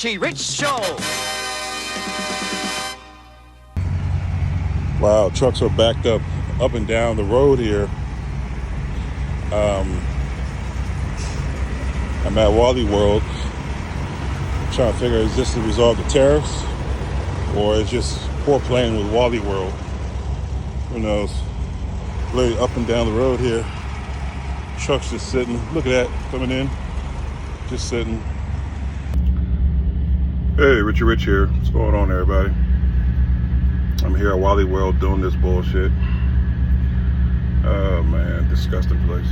Richie Rich Show. Wow, trucks are backed up and down the road here. I'm at Wally World. I'm trying to figure, is this the result of the tariffs? Or is just poor planning with Wally World? Who knows? Literally up and down the road here. Trucks just sitting. Look at that, coming in. Just sitting. Hey, Richie Rich here. What's going on, everybody? I'm here at Wally World doing this bullshit. Oh man, disgusting place.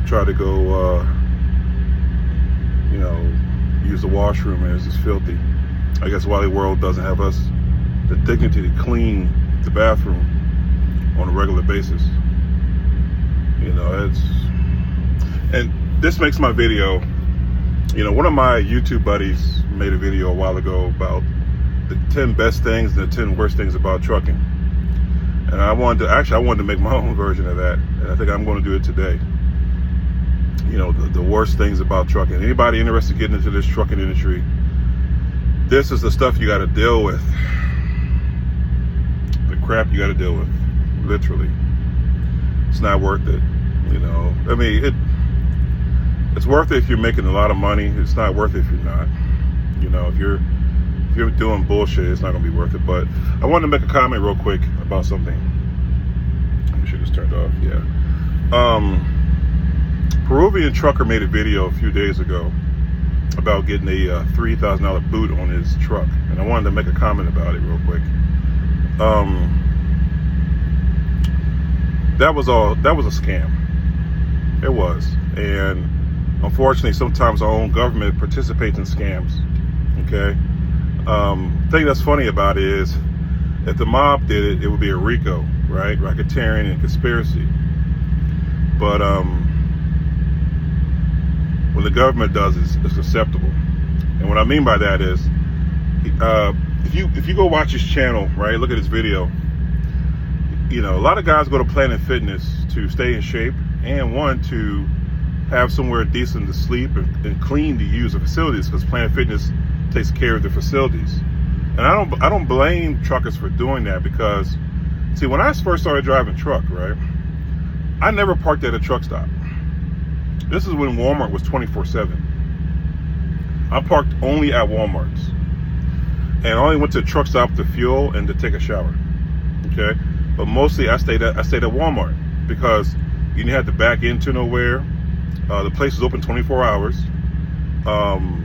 Try to go, use the washroom, and it's just filthy. I guess Wally World doesn't have us the dignity to clean the bathroom on a regular basis. And this makes my video, one of my YouTube buddies made a video a while ago about the 10 best things and the 10 worst things about trucking. And I wanted to make my own version of that. And I think I'm going to do it today. The worst things about trucking. Anybody interested in getting into this trucking industry, this is the stuff you got to deal with. The crap you got to deal with. Literally. It's not worth it. It's worth it if you're making a lot of money. It's not worth it if you're not. If you're doing bullshit, it's not gonna be worth it. But I wanted to make a comment real quick about something. Let me sure this turned off. Yeah. Peruvian trucker made a video a few days ago about getting a $3,000 boot on his truck, and I wanted to make a comment about it real quick. That was a scam. It was. And unfortunately, sometimes our own government participates in scams. Okay? The thing that's funny about it is, if the mob did it, it would be a RICO, right? Racketeering and conspiracy. But when the government does it, it's acceptable. And what I mean by that is, if you go watch his channel, right, look at his video, a lot of guys go to Planet Fitness to stay in shape and to have somewhere decent to sleep and clean to use the facilities, because Planet Fitness takes care of the facilities. And I don't blame truckers for doing that, because see, when I first started driving truck, right, I never parked at a truck stop. This is when Walmart was 24/7. I parked only at Walmart's, and I only went to a truck stop to fuel and to take a shower. Okay, but mostly I stayed at Walmart, because you didn't have to back into nowhere. The place was open 24 hours.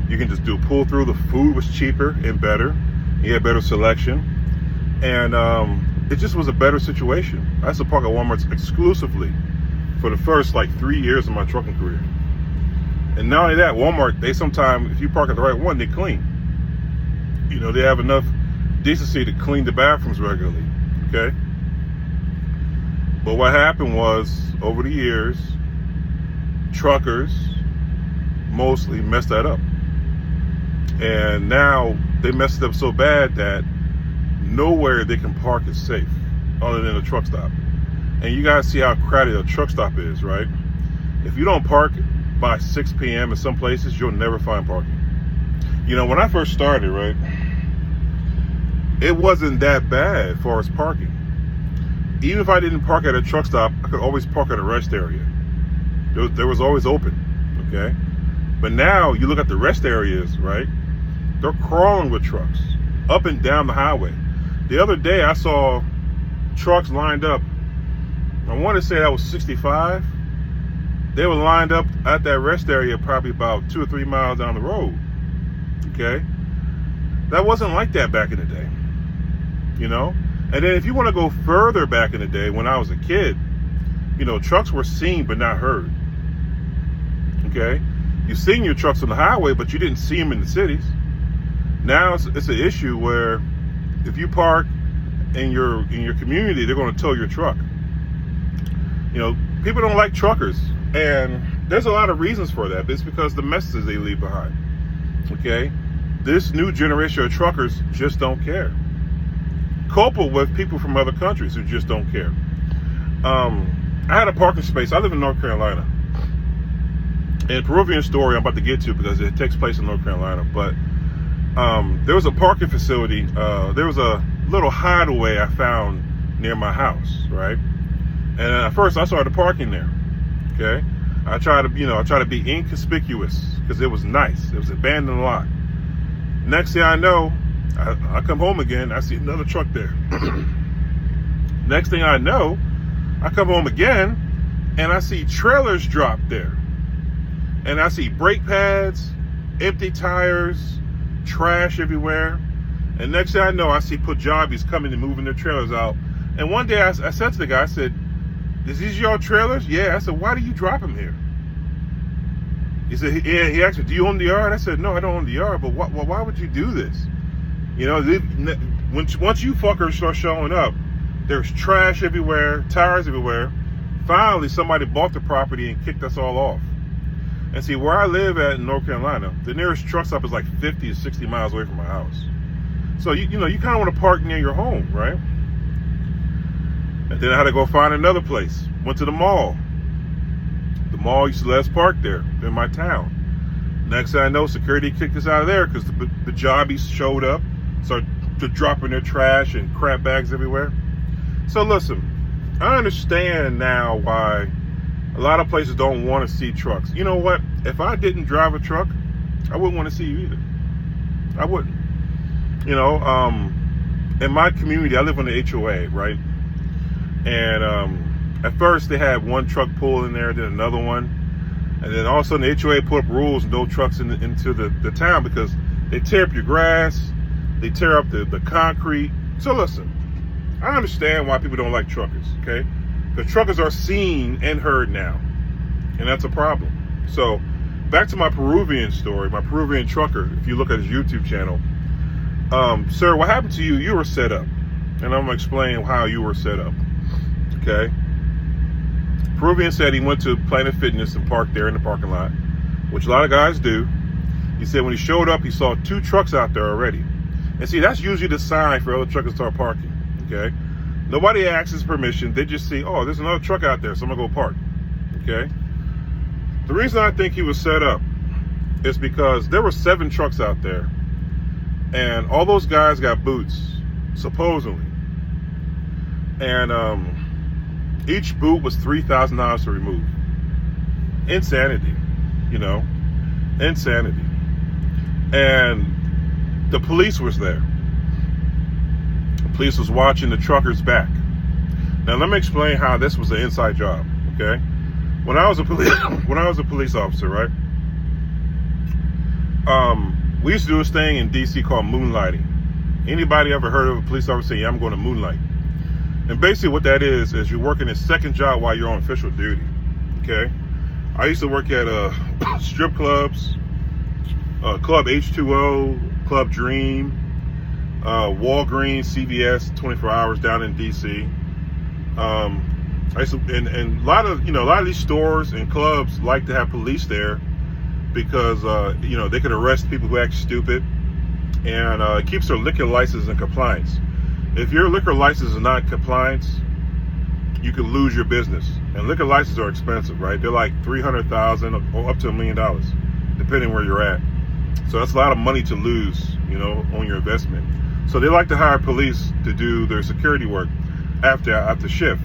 You can just do a pull through. The food was cheaper and better. You had better selection, and it just was a better situation. I used to park at Walmart's exclusively for the first 3 years of my trucking career. And not only that, Walmart, they sometimes, if you park at the right one, they clean. They have enough decency to clean the bathrooms regularly. Okay. But what happened was, over the years, truckers mostly messed that up. And now they messed it up so bad that nowhere they can park is safe other than a truck stop. And you guys see how crowded a truck stop is, right? If you don't park by 6 p.m. in some places, you'll never find parking. When I first started, right, it wasn't that bad as far as parking. Even if I didn't park at a truck stop, I could always park at a rest area. There was always open, okay? But now you look at the rest areas, right? They're crawling with trucks up and down the highway. The other day I saw trucks lined up. I want to say that was 65. They were lined up at that rest area probably about 2 or 3 miles down the road, okay? That wasn't like that back in the day, And then if you want to go further back in the day, when I was a kid, trucks were seen but not heard. Okay? You've seen your trucks on the highway, but you didn't see them in the cities. Now it's an issue where if you park in your community, they're going to tow your truck. People don't like truckers, and there's a lot of reasons for that. It's because the messages they leave behind. Okay? This new generation of truckers just don't care. Coupled with people from other countries who just don't care. I had a parking space. I live in North Carolina. And Peruvian story I'm about to get to because it takes place in North Carolina. But there was a parking facility. There was a little hideaway I found near my house, right? And at first I started parking there. Okay, I try to be inconspicuous because it was nice. It was an abandoned lot. Next thing I know, I come home again. I see another truck there. Next thing I know, I come home again, and I see trailers dropped there. And I see brake pads, empty tires, trash everywhere. And next thing I know, I see Punjabis coming and moving their trailers out. And one day I said to the guy, I said, "Is these your trailers?" "Yeah." I said, "Why do you drop them here?" He said, "Yeah." He asked me, "Do you own the yard?" I said, "No, I don't own the yard, but why would you do this?" You know, once you fuckers start showing up, there's trash everywhere, tires everywhere. Finally, somebody bought the property and kicked us all off. And see, where I live at in North Carolina, the nearest truck stop is like 50 to 60 miles away from my house. So, you kind of want to park near your home, right? And then I had to go find another place. Went to the mall. The mall used to let us park there in my town. Next thing I know, security kicked us out of there because the Punjabis showed up, started dropping their trash and crap bags everywhere. So listen, I understand now why a lot of places don't want to see trucks. You know what? If I didn't drive a truck, I wouldn't want to see you either. I wouldn't. In my community, I live on the HOA, right? And at first they had one truck pull in there, then another one. And then all of a sudden the HOA put up rules, no trucks into the town because they tear up your grass, they tear up the concrete. So listen, I understand why people don't like truckers, okay? Because truckers are seen and heard now, and that's a problem. So back to my Peruvian story, my Peruvian trucker, if you look at his YouTube channel. Sir, what happened to you? You were set up. And I'm going to explain how you were set up, okay? Peruvian said he went to Planet Fitness and parked there in the parking lot, which a lot of guys do. He said when he showed up, he saw 2 trucks out there already. And see, that's usually the sign for other truckers to start parking, okay? Nobody asks his permission. They just see, oh, there's another truck out there, so I'm going to go park, okay? The reason I think he was set up is because there were 7 trucks out there, and all those guys got boots, supposedly. And each boot was $3,000 to remove. Insanity, insanity. And the police was there. The police was watching the truckers back. Now let me explain how this was an inside job, okay? When I was a police officer, right? We used to do this thing in DC called Moonlighting. Anybody ever heard of a police officer say, "Yeah, I'm going to moonlight"? And basically what that is you're working a second job while you're on official duty, okay? I used to work at strip clubs, Club H2O, Club Dream, Walgreens, CVS, 24 hours down in DC. I used to, and a lot of these stores and clubs like to have police there because they could arrest people who act stupid, and it keeps their liquor license in compliance. If your liquor license is not in compliance, you could lose your business. And liquor licenses are expensive, right? They're like $300,000 or up to $1 million, depending where you're at. So that's a lot of money to lose, on your investment. So they like to hire police to do their security work after shift,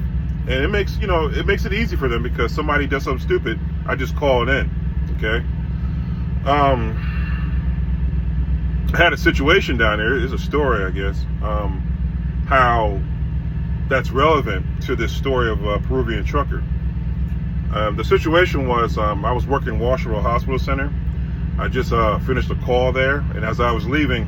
and it makes it easy for them because somebody does something stupid. I just call it in, okay? I had a situation down there. It's a story, I guess. How that's relevant to this story of a Peruvian trucker. The situation was I was working Washington Hospital Center. I just finished a call there, and as I was leaving,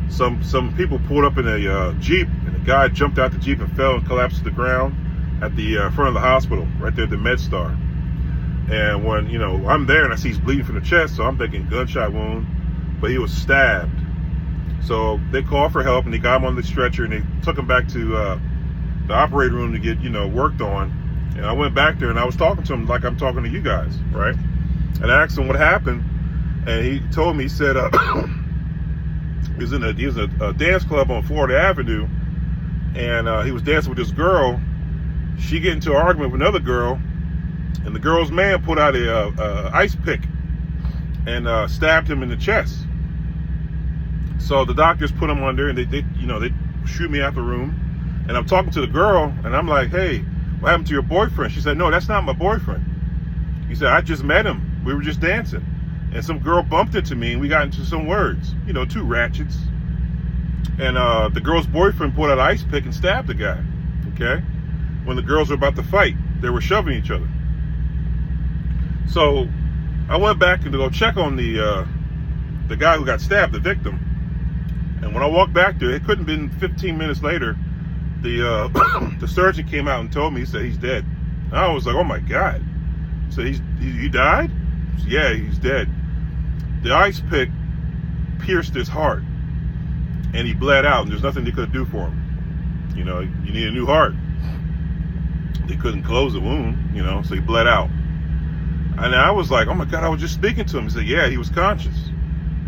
some people pulled up in a Jeep, and the guy jumped out the Jeep and fell and collapsed to the ground at the front of the hospital, right there at the MedStar. And when I'm there and I see he's bleeding from the chest, so I'm thinking gunshot wound, but he was stabbed. So they called for help, and they got him on the stretcher, and they took him back to the operating room to get worked on. And I went back there and I was talking to him like I'm talking to you guys, right? And I asked him what happened, and he told me, he said he was in a dance club on Florida Avenue, and he was dancing with this girl. She get into an argument with another girl, and the girl's man pulled out a ice pick and stabbed him in the chest. So the doctors put him under, and they shoot me out the room. And I'm talking to the girl, and I'm like, hey, what happened to your boyfriend? She said, no, that's not my boyfriend. He said, I just met him. We were just dancing. And some girl bumped into me, and we got into some words. Two ratchets. And the girl's boyfriend pulled out an ice pick and stabbed the guy. Okay? When the girls were about to fight, they were shoving each other. So I went back to go check on the guy who got stabbed, the victim. And when I walked back there, it couldn't have been 15 minutes later, the surgeon came out and told me, he said he's dead. And I was like, oh my God. So he died? Said, yeah, he's dead. The ice pick pierced his heart, and he bled out, and there's nothing they could do for him. You need a new heart. They couldn't close the wound, so he bled out. And I was like, oh my God, I was just speaking to him. He said, yeah, he was conscious.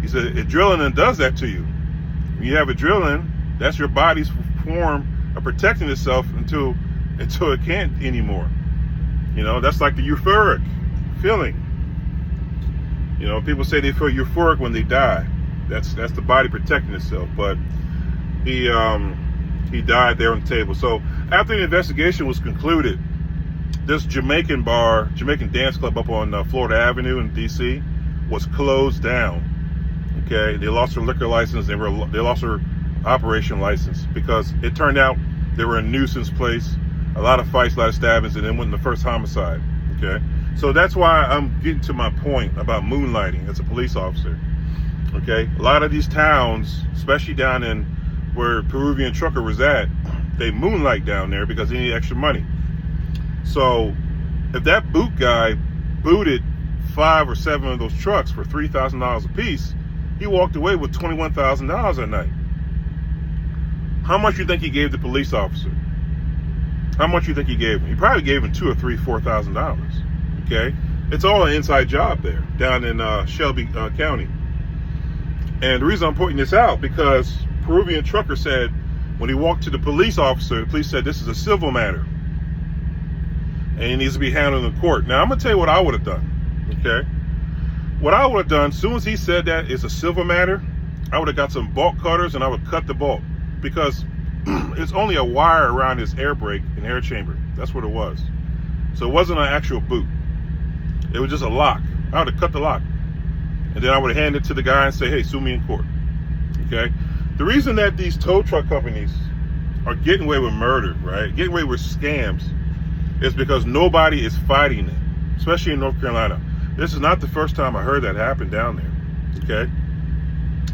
He said, adrenaline does that to you. When you have adrenaline, that's your body's form of protecting itself until it can't anymore. That's like the euphoric feeling. People say they feel euphoric when they die. That's the body protecting itself. But he died there on the table. So after the investigation was concluded, this Jamaican dance club up on Florida Avenue in D.C. was closed down. Okay, they lost their liquor license. They lost their operation license because it turned out they were a nuisance place. A lot of fights, a lot of stabbings, and then went in the first homicide. Okay, so that's why I'm getting to my point about moonlighting as a police officer. Okay, a lot of these towns, especially down in where Peruvian trucker was at, they moonlight down there because they need extra money. So if that boot guy booted 5 or 7 of those trucks for $3,000 a piece, he walked away with $21,000 that night. How much you think he gave the police officer? How much you think he gave him? He probably gave him $2,000 or $4,000. Okay, it's all an inside job there down in Shelby County. And the reason I'm pointing this out because Peruvian trucker said when he walked to the police officer, the police said this is a civil matter and it needs to be handled in court. Now I'm gonna tell you what I would have done. Okay, what I would have done as soon as he said that it's a civil matter, I would have got some bolt cutters and I would cut the bolt because it's only a wire around his air brake and air chamber. That's what it was. So it wasn't an actual boot. It was just a lock. I would have cut the lock. And then I would have handed it to the guy and say, hey, sue me in court. Okay? The reason that these tow truck companies are getting away with murder, right? Getting away with scams is because nobody is fighting it, especially in North Carolina. This is not the first time I heard that happen down there. Okay?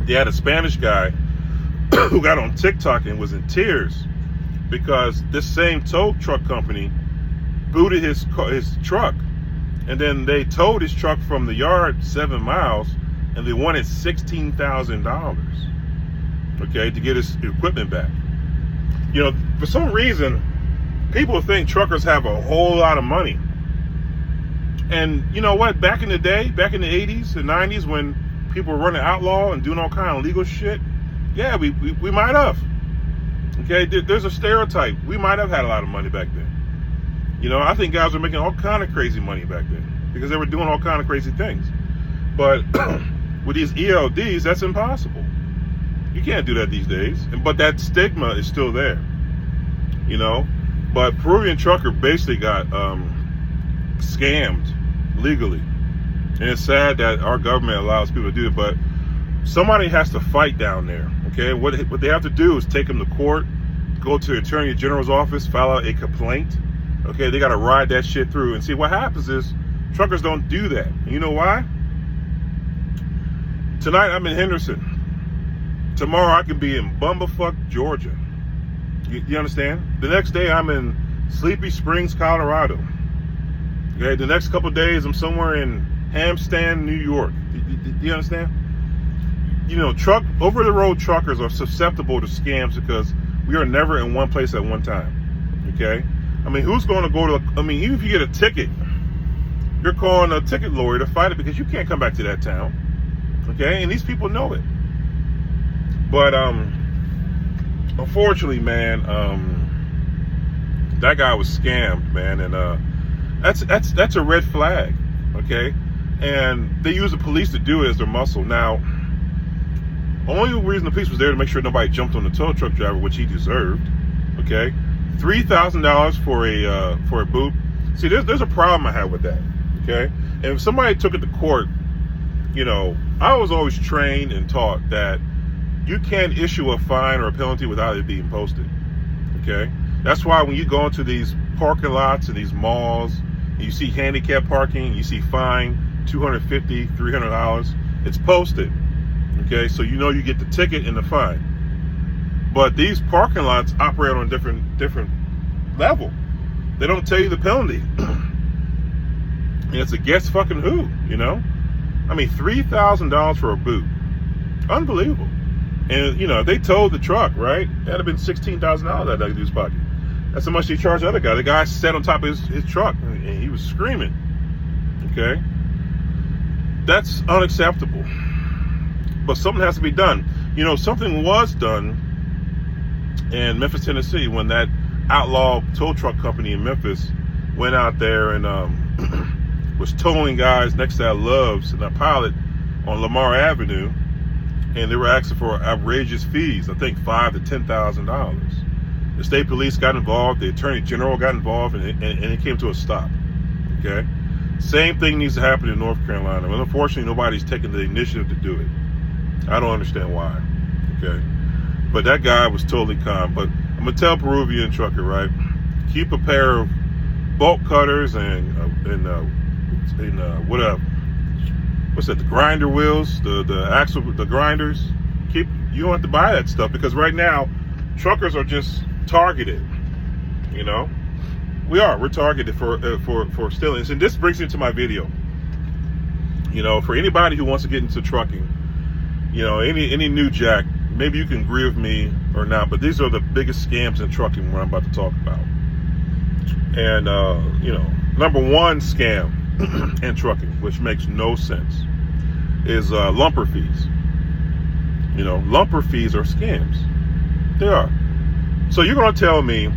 They had a Spanish guy who got on TikTok and was in tears because this same tow truck company booted his truck, and then they towed his truck from the yard 7 miles, and they wanted $16,000, okay, to get his equipment back. For some reason, people think truckers have a whole lot of money. And you know what? Back in the day, back in the 80s and 90s, when people were running outlaw and doing all kind of legal shit, yeah, we might have. Okay, there's a stereotype. We might have had a lot of money back then. I think guys were making all kind of crazy money back then because they were doing all kind of crazy things. But with these ELDs, that's impossible. You can't do that these days. But that stigma is still there. But Peruvian trucker basically got scammed legally. And it's sad that our government allows people to do it, but somebody has to fight down there. Okay, what they have to do is take them to court, go to the Attorney General's office, file out a complaint. Okay, they got to ride that shit through. And see, what happens is truckers don't do that. And you know why? Tonight I'm in Henderson. Tomorrow I could be in Bumblefuck, Georgia. You understand? The next day I'm in Sleepy Springs, Colorado. Okay, the next couple of days I'm somewhere in Hampstead, New York. Do you understand? Over-the-road truckers are susceptible to scams because we are never in one place at one time. Okay? Who's going to go to, even if you get a ticket, you're calling a ticket lawyer to fight it because you can't come back to that town. Okay? And these people know it. But, unfortunately, man, that guy was scammed, man. And, That's a red flag, okay? And they use the police to do it as their muscle. Now, only reason the police was there to make sure nobody jumped on the tow truck driver, which he deserved, okay? $3,000 for a boot. See, there's a problem I have with that, okay? And if somebody took it to court, you know, I was always trained and taught that you can't issue a fine or a penalty without it being posted, okay? That's why when you go into these parking lots and these malls, and you see handicap parking, you see fine $250, $300, it's posted, okay? So you know you get the ticket and the fine. But these parking lots operate on a different level. They don't tell you the penalty. And it's a guess fucking who, you know? I mean, $3,000 for a boot. Unbelievable. And, you know, they towed the truck, right? That'd have been $16,000 out of that dude's pocket. That's how much they charged the other guy. The guy sat on top of his truck and he was screaming. Okay? That's unacceptable. But something has to be done. You know, something was done in Memphis, Tennessee, when that outlaw tow truck company in Memphis went out there and was towing guys next to that Love's and that Pilot on Lamar Avenue, and they were asking for outrageous fees. I think $5,000 to $10,000. The state police got involved, the attorney general got involved, and it came to a stop. Okay, same thing needs to happen in North Carolina. Well, unfortunately, nobody's taking the initiative to do it. I don't understand why. Okay, but that guy was totally calm. But I'm gonna tell Peruvian trucker, right? Keep a pair of bolt cutters and what's that? The grinder wheels, the axle, the grinders. You don't have to buy that stuff, because right now truckers are just targeted. You know, we're targeted for stealing. And this brings me to my video. You know, for anybody who wants to get into trucking, you know, any new jack, maybe you can agree with me or not, but these are the biggest scams in trucking, what I'm about to talk about. And you know, number one scam in trucking, which makes no sense, is lumper fees. You know, lumper fees are scams. They are. So you're going to tell me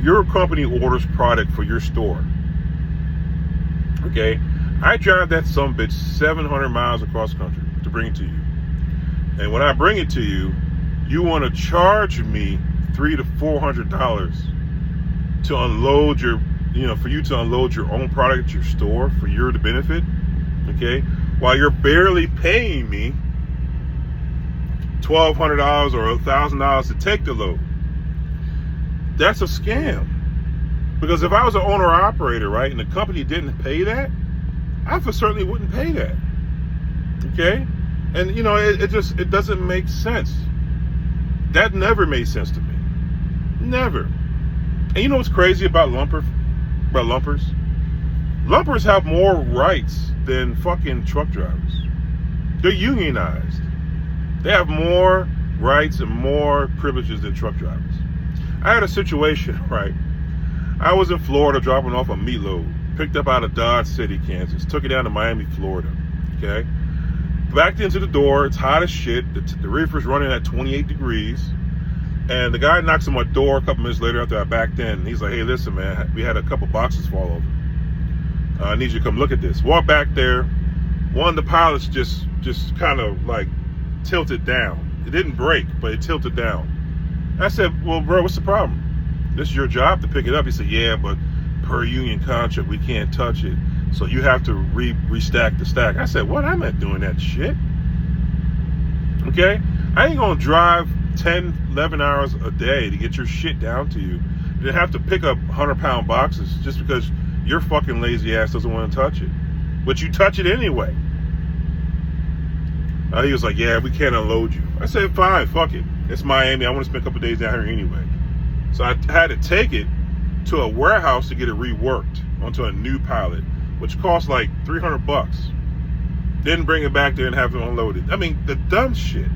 your company orders product for your store. Okay, I drive that sumbitch 700 miles across country to bring it to you. And when I bring it to you, you want to charge me $300 to $400 to unload your, you know, for you to unload your own product at your store for your benefit. Okay, while you're barely paying me $1,200 or $1,000 to take the load. That's a scam. Because if I was an owner or operator, right, and the company didn't pay that, I for certainly wouldn't pay that. Okay? And you know, it doesn't make sense. That never made sense to me. Never. And you know what's crazy about lumpers? Lumpers have more rights than fucking truck drivers. They're unionized. They have more rights and more privileges than truck drivers. I had a situation, right? I was in Florida dropping off a meat load, picked up out of Dodge City, Kansas, took it down to Miami, Florida. Okay? Backed into the door, it's hot as shit. The reefer's running at 28 degrees. And the guy knocks on my door a couple minutes later after I backed in. He's like, hey, listen, man, we had a couple boxes fall over. I need you to come look at this. Walk back there. One of the pilots just kind of like tilted down. It didn't break, but it tilted down. I said, well, bro, what's the problem? This is your job to pick it up. He said, yeah, but per union contract, we can't touch it. So you have to restack the stack. I said, what? I'm not doing that shit. Okay? I ain't going to drive 10, 11 hours a day to get your shit down to you. You have to pick up 100-pound boxes just because your fucking lazy ass doesn't want to touch it. But you touch it anyway. He was like, yeah, we can't unload you. I said, fine, fuck it. It's Miami. I want to spend a couple days down here anyway. So I had to take it to a warehouse to get it reworked onto a new Pilot, which cost like $300. Then bring it back there and have it unloaded. I mean, the dumb shit.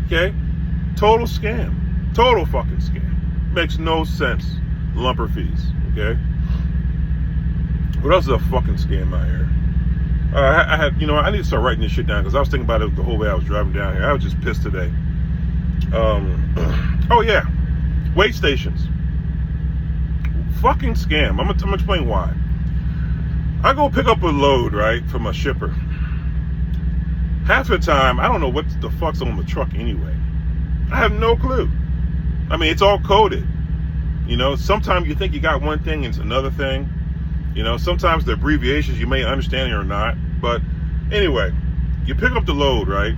Okay? Total scam. Total fucking scam. Makes no sense. Lumper fees. Okay? What else is a fucking scam out here? I had, you know, I need to start writing this shit down because I was thinking about it the whole way I was driving down here. I was just pissed today. Oh yeah, weight stations. Fucking scam. I'm gonna explain why. I go pick up a load, right, from a shipper. Half the time, I don't know what the fuck's on the truck anyway. I have no clue. I mean, it's all coded. You know, sometimes you think you got one thing and it's another thing. You know, sometimes the abbreviations you may understand or not. But anyway, you pick up the load, right?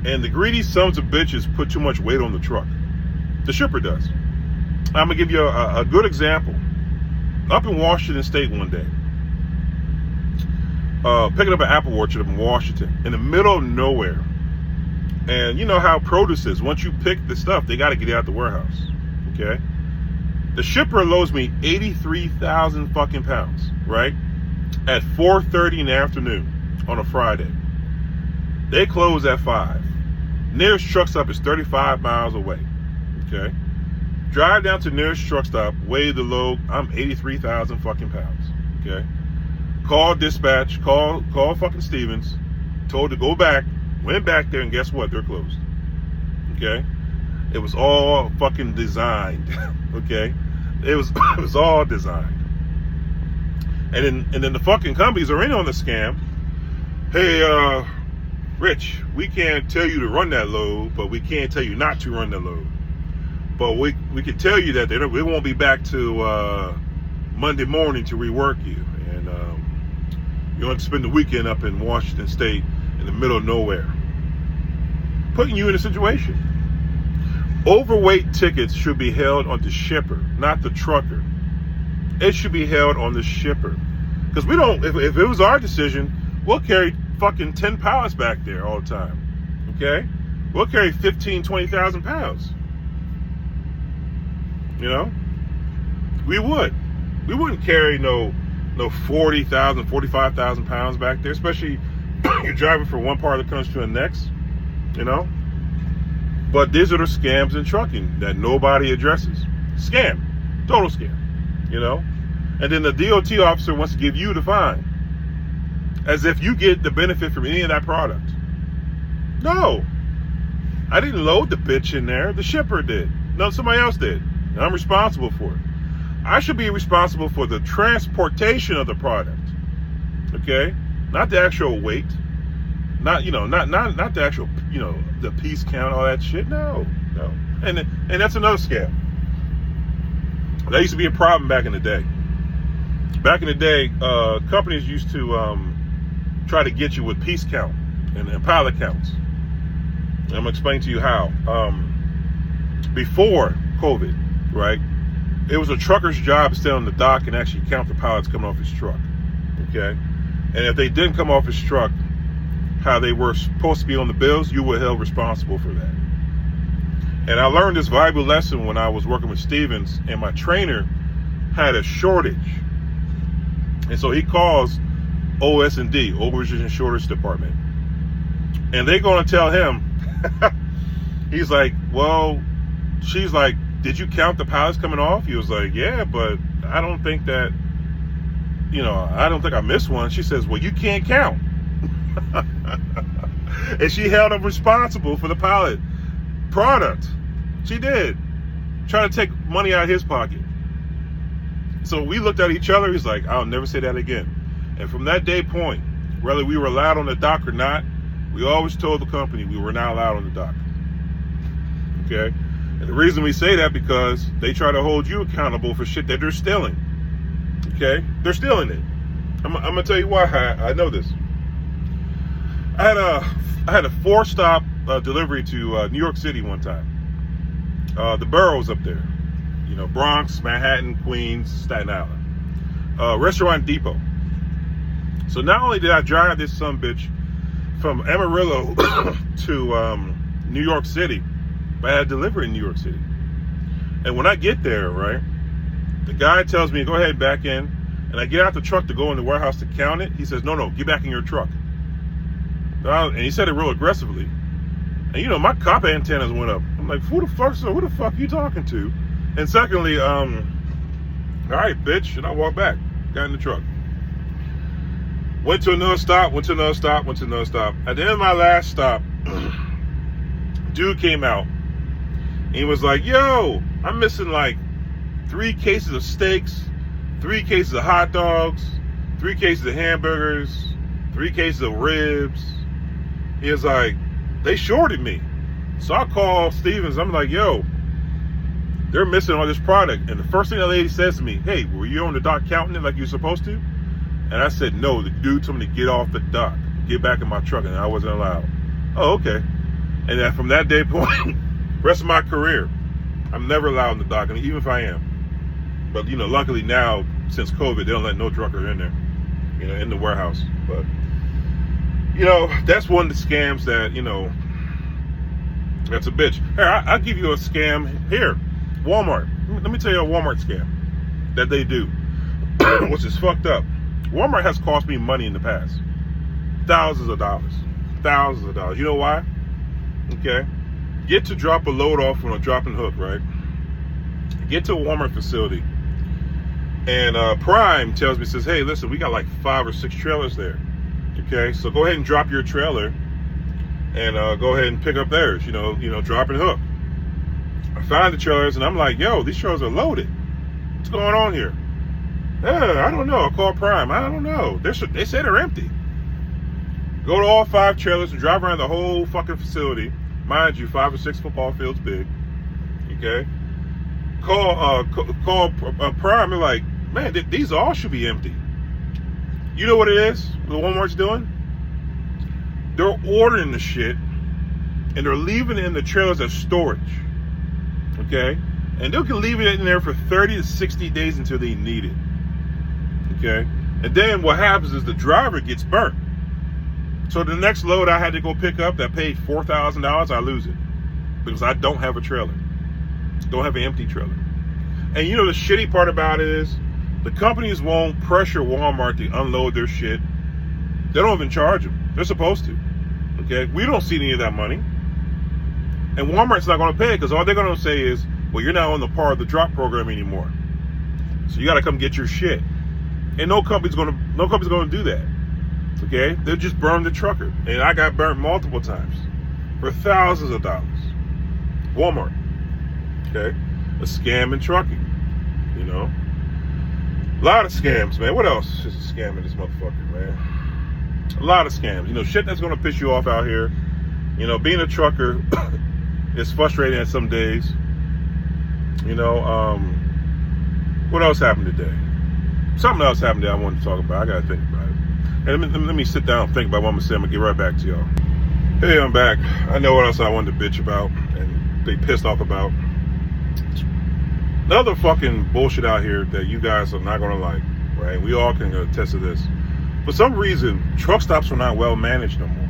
And the greedy sons of bitches put too much weight on the truck. The shipper does. I'm going to give you a good example. Up in Washington State one day, picking up an apple orchard up in Washington, in the middle of nowhere. And you know how produce is. Once you pick the stuff, they got to get it out the warehouse. Okay? The shipper loads me 83,000 fucking pounds, right? At 4:30 in the afternoon on a Friday. They close at 5. Nearest truck stop is 35 miles away. Okay? Drive down to nearest truck stop, weigh the load. I'm 83,000 fucking pounds. Okay? Call dispatch, call fucking Stevens, told to go back, went back there, and guess what? They're closed. Okay? It was all fucking designed. Okay? It was all designed. And then the fucking companies are in on the scam. Hey, Rich, we can't tell you to run that load, but we can't tell you not to run the load. But we can tell you that we won't be back to Monday morning to rework you. And you're going to spend the weekend up in Washington State in the middle of nowhere. Putting you in a situation. Overweight tickets should be held on the shipper, not the trucker. It should be held on the shipper. Because we don't, if it was our decision, we'll carry fucking 10 pallets back there all the time. Okay? We'll carry 15, 20,000 pounds. You know? We would. We wouldn't carry no 40,000, 45,000 pounds back there, especially you're driving from one part of the country to the next. You know? But these are the scams in trucking that nobody addresses. Scam. Total scam. You know? And then the DOT officer wants to give you the fine. As if you get the benefit from any of that product. No. I didn't load the bitch in there. The shipper did. No, somebody else did. And I'm responsible for it. I should be responsible for the transportation of the product. Okay? Not the actual weight. Not the actual, the piece count, all that shit. No. And that's another scam. That used to be a problem back in the day. Back in the day, companies used to try to get you with piece count and pallet counts. And I'm going to explain to you how. Before COVID, right, it was a trucker's job to stay on the dock and actually count the pallets coming off his truck. Okay? And if they didn't come off his truck how they were supposed to be on the bills, you were held responsible for that. And I learned this valuable lesson when I was working with Stevens, and my trainer had a shortage. And so he calls OS&D, Overage and Shortage Department. And they're going to tell him, he's like, well, she's like, did you count the pallets coming off? He was like, yeah, but I don't think that, I don't think I missed one. She says, well, you can't count. And she held him responsible for the pallet product. She did. Trying to take money out of his pocket. So we looked at each other. He's like, I'll never say that again. And from that day point, whether we were allowed on the dock or not, we always told the company we were not allowed on the dock. Okay? And the reason we say that because they try to hold you accountable for shit that they're stealing. Okay? They're stealing it. I'm going to tell you why I know this. I had a 4-stop delivery to New York City one time. The boroughs up there. Bronx, Manhattan, Queens, Staten Island. Restaurant Depot. So not only did I drive this sumbitch from Amarillo to New York City, but I had delivery in New York City. And when I get there, right, the guy tells me, go ahead, back in. And I get out the truck to go in the warehouse to count it. He says, no, get back in your truck. And he said it real aggressively. And my cop antennas went up. I'm like, who the fuck are you talking to? And secondly, all right, bitch. And I walked back, got in the truck. Went to another stop. At the end of my last stop, dude came out. And he was like, yo, I'm missing like 3 cases of steaks, 3 cases of hot dogs, 3 cases of hamburgers, 3 cases of ribs. He was like, they shorted me. So I call Stevens. I'm like, yo, they're missing all this product. And the first thing the lady says to me, hey, were you on the dock counting it like you're supposed to? And I said, no, the dude told me to get off the dock, get back in my truck, and I wasn't allowed. Oh, okay. And then from that day point, rest of my career, I'm never allowed in the dock, even if I am. But, luckily now, since COVID, they don't let no trucker in there, in the warehouse. But, that's one of the scams that, that's a bitch. Here, I'll give you a scam here. Walmart. Let me tell you a Walmart scam that they do, which is fucked up. Walmart has cost me money in the past. Thousands of dollars. Thousands of dollars. You know why? Okay. Get to drop a load off on a drop and hook, right? Get to a Walmart facility. And Prime tells me, says, hey, listen, we got like 5 or 6 trailers there. Okay, so go ahead and drop your trailer and go ahead and pick up theirs, drop and hook. I find the trailers and I'm like, yo, these trailers are loaded. What's going on here? I don't know. I call Prime. I don't know. They said they're empty. Go to all 5 trailers and drive around the whole fucking facility. Mind you, 5 or 6 football fields big. Okay. Call Prime. They're like, man, these all should be empty. You know what it is? What Walmart's doing? They're ordering the shit and they're leaving it in the trailers as storage. Okay? And they can leave it in there for 30 to 60 days until they need it. Okay? And then what happens is the driver gets burnt. So the next load I had to go pick up that paid $4,000, I lose it. Because I don't have a trailer. Don't have an empty trailer. And the shitty part about it is the companies won't pressure Walmart to unload their shit. They don't even charge them. They're supposed to. Okay? We don't see any of that money. And Walmart's not going to pay it because all they're going to say is, well, you're not on the part of the drop program anymore. So you got to come get your shit. And no company's going to do that. Okay? They'll just burn the trucker. And I got burnt multiple times for thousands of dollars. Walmart. Okay? A scam in trucking. A lot of scams, man. What else is a scam in this motherfucker, man? A lot of scams. Shit that's going to piss you off out here. Being a trucker is frustrating at some days. What else happened today? Something else happened that I wanted to talk about. I got to think about it. And let me sit down and think about what I'm going to say. I'm going to get right back to y'all. Hey, I'm back. I know what else I wanted to bitch about and be pissed off about. Another fucking bullshit out here that you guys are not going to like, right? We all can attest to this. For some reason, truck stops are not well managed no more.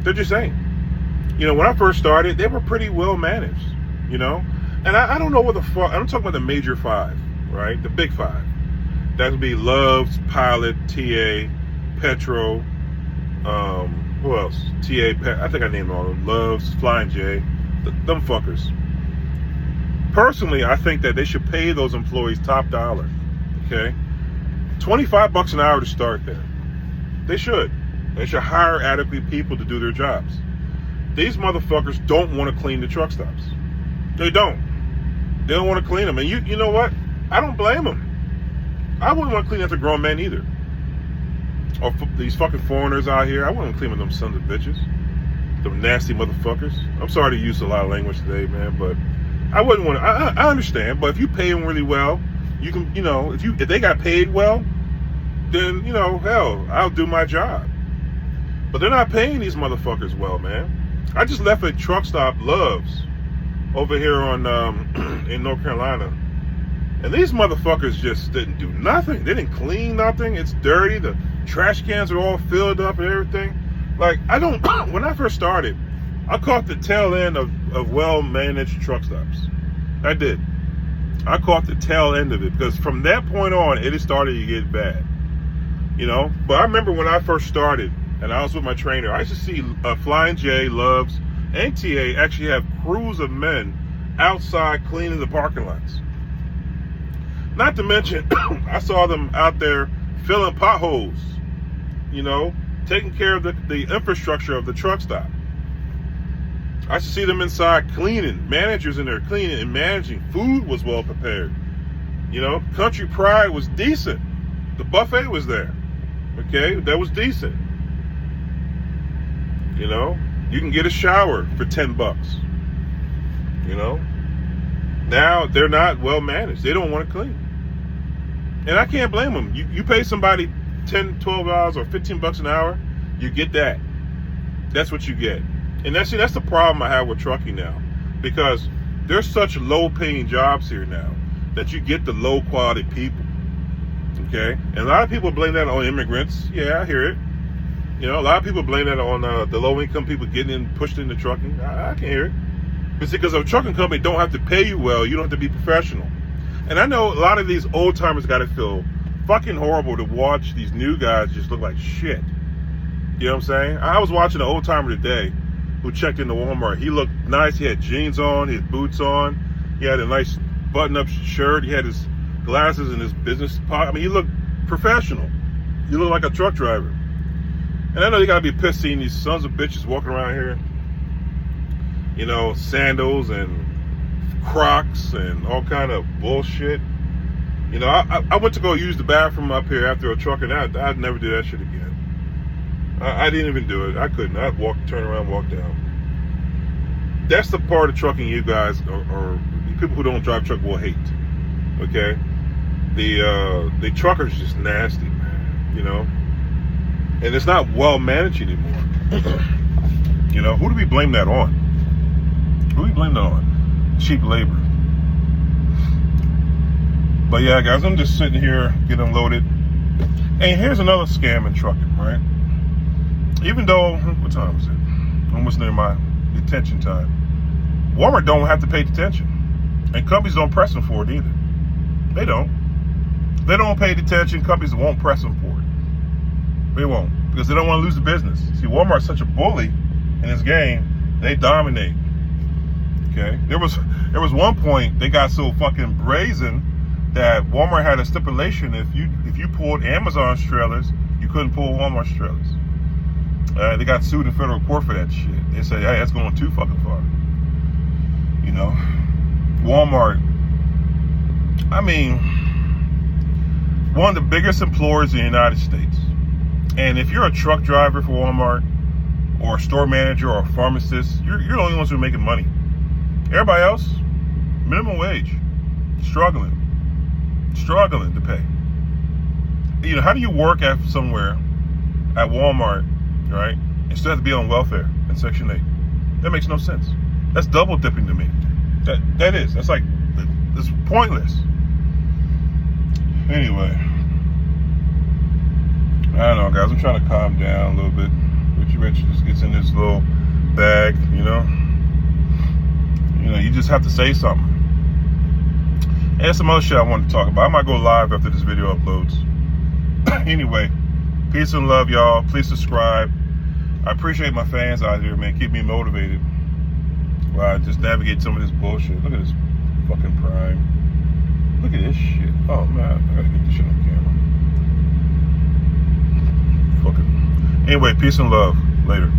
They're just ain't. When I first started, they were pretty well managed, And I don't know what the fuck, I'm talking about the major 5, right? The big 5. That would be Love's, Pilot, TA, Petro, who else? TA, I think I named all of them. Love's, Flying J, them fuckers. Personally, I think that they should pay those employees top dollar, okay? $25 an hour to start there. They should. They should hire adequate people to do their jobs. These motherfuckers don't want to clean the truck stops. They don't. They don't want to clean them. And you know what? I don't blame them. I wouldn't want to clean after grown men either. Or these fucking foreigners out here. I wouldn't clean with them sons of bitches. Them nasty motherfuckers. I'm sorry to use a lot of language today, man, but I wouldn't want to. I understand, but if you pay them really well, you can, if they got paid well, then, hell, I'll do my job. But they're not paying these motherfuckers well, man. I just left a truck stop, Love's, over here on in North Carolina. And these motherfuckers just didn't do nothing. They didn't clean nothing. It's dirty. The trash cans are all filled up and everything. Like, when I first started, I caught the tail end of well-managed truck stops. I did. I caught the tail end of it because from that point on, it started to get bad. But I remember when I first started and I was with my trainer, I used to see Flying J, Loves, and TA actually have crews of men outside cleaning the parking lots. Not to mention, I saw them out there filling potholes, taking care of the infrastructure of the truck stop. I used to see them inside cleaning, managers in there cleaning and managing. Food was well prepared. Country Pride was decent. The buffet was there. Okay, that was decent. You know, you can get a shower for $10. You know, now they're not well managed. They don't want to clean, and I can't blame them. You pay somebody $10, $12 or $15 an hour, you get that. That's what you get. And that's the problem I have with trucking now, because there's such low paying jobs here now that you get the low quality people. Okay, and a lot of people blame that on immigrants. Yeah, I hear it. You know, a lot of people blame that on the low income people getting pushed into trucking. I can hear it. It's because a trucking company don't have to pay you well. You don't have to be professional. And I know a lot of these old timers got to feel fucking horrible to watch these new guys just look like shit. You know what I'm saying? I was watching an old timer today who checked into Walmart. He looked nice. He had jeans on, his boots on. He had a nice button-up shirt. He had his glasses in his business pocket. I mean, he looked professional. He looked like a truck driver. And I know you gotta be pissed seeing these sons of bitches walking around here, you know, sandals and Crocs and all kind of bullshit. You know, I went to go use the bathroom up here after a truck, and I'd never do that shit again. I didn't even do it. I couldn't. I'd turn around, walk down. That's the part of trucking you guys, or people who don't drive truck, will hate. Okay, the truckers just nasty, man. You know. And it's not well managed anymore. You know, who do we blame that on? Who do we blame that on? Cheap labor. But yeah, guys, I'm just sitting here getting loaded. And here's another scam in trucking, right? Even though, what time is it? Almost near my detention time. Walmart don't have to pay detention. And companies don't press them for it either. They don't. They don't pay detention. Companies won't press them for it. They won't, because they don't want to lose the business. See, Walmart's such a bully in this game. They dominate. Okay, there was one point they got so fucking brazen that Walmart had a stipulation: if you pulled Amazon's trailers, you couldn't pull Walmart's trailers. They got sued in federal court for that shit. They say, hey, that's going too fucking far. You know, Walmart. I mean, one of the biggest employers in the United States. And if you're a truck driver for Walmart, or a store manager, or a pharmacist, you're the only ones who are making money. Everybody else, minimum wage, struggling to pay. You know, how do you work at somewhere, at Walmart, right, and still have to be on welfare in Section 8? That makes no sense. That's double dipping to me. That's like, it's pointless. Anyway. I don't know, guys. I'm trying to calm down a little bit. Richie just gets in this little bag, you know. You know, you just have to say something. And there's some other shit I wanted to talk about. I might go live after this video uploads. Anyway, peace and love, y'all. Please subscribe. I appreciate my fans out here, man. Keep me motivated while I just navigate some of this bullshit. Look at this fucking Prime. Look at this shit. Oh, man. I gotta get this shit on camera. Anyway, peace and love. Later.